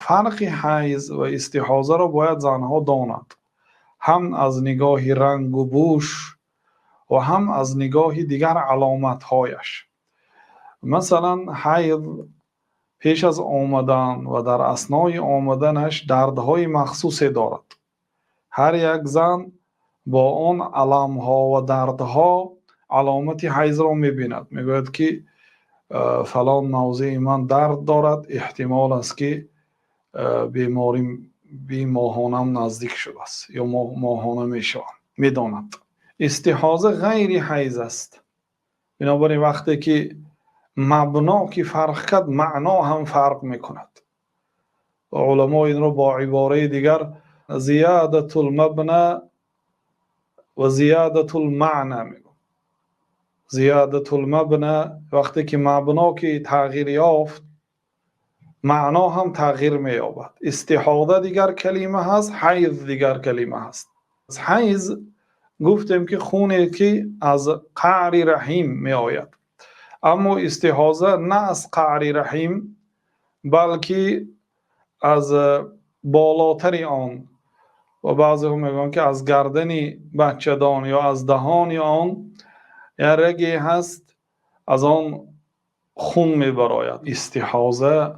فرق حیض و استحاضه را باید زنها داند، هم از نگاه رنگ و بوش و هم از نگاه دیگر علامتهایش. مثلا حیض پیش از آمدن و در اثنای آمدنش دردهای مخصوصی دارد. هر یک زن با آن علامها و دردها علامت حیض را می‌بیند. میگوید که فلان موضع من درد دارد، احتمال است که بیماری بی ماهانم نزدیک شده است یا ماهانه میشوم، میداند. استحاضه غیر حیض است. بنابراین وقتی که مبنا که فرق کرد، معنا هم فرق میکند. علما این رو با عباره دیگر زیادت المبنا و زیادت المعنی میگن. زیادت المبنا وقتی که مبنا که تغییر یافت، معنا هم تغییر می‌یابد. استحاضه دیگر کلمه هست، حیض دیگر کلمه هست. حیض گفتیم که خونی که از قعر رحم می آید، اما استحاضه نه از قعر رحم بلکه از بالاتر آن، و بعضی هم میگن که از گردن بچه‌دان یا از دهان آن یا رگی هست، از آن خون می براید. استحاضه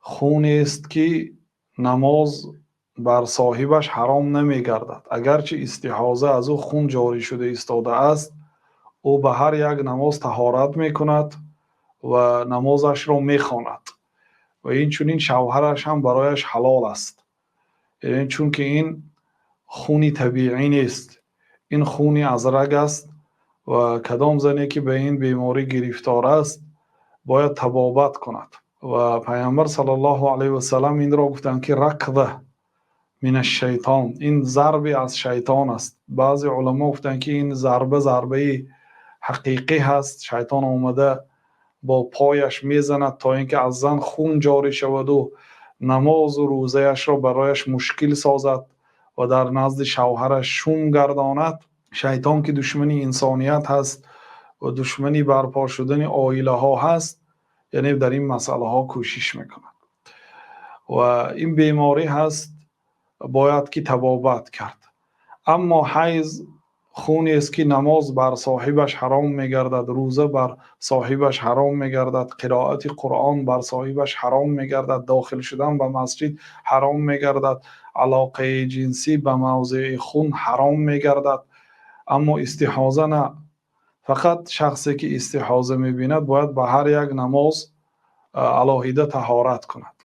خونی است که نماز بر صاحبش حرام نمی گردد. اگرچه استحاضه از او خون جاری شده ایستاده است، او به هر یک نماز طهارت می کند و نمازش را می خواند و این چونین شوهرش هم برایش حلال است. یعنی چون که این خونی طبیعی نیست، این خونی از رگ است و کدام زنی که به این بیماری گرفتار است باید تبابت کند. و پیامبر صلی الله علیه و سلم این را گفتند که رکضه من الشیطان، این ضربه از شیطان است. بعضی علما گفتند که این ضربه حقیقی هست، شیطان آمده با پایش میزند تا اینکه از زن خون جاری شود و نماز و روزهش را برایش مشکل سازد و در نزد شوهرش شوم گرداند. شیطان که دشمنی انسانیت هست و دشمنی برپا شدن عائله ها هست، یعنی در این مسئله ها کوشش میکند و این بیماری هست، باید که تبابت کرد. اما حیض خونی است که نماز بر صاحبش حرام میگردد، روزه بر صاحبش حرام میگردد، قرائت قرآن بر صاحبش حرام میگردد، داخل شدن به مسجد حرام میگردد، علاقه جنسی به موضع خون حرام میگردد. اما استحاضه نه. فقط شخصی که استحاضه میبیند باید به هر یک نماز علاهیده طهارت کند.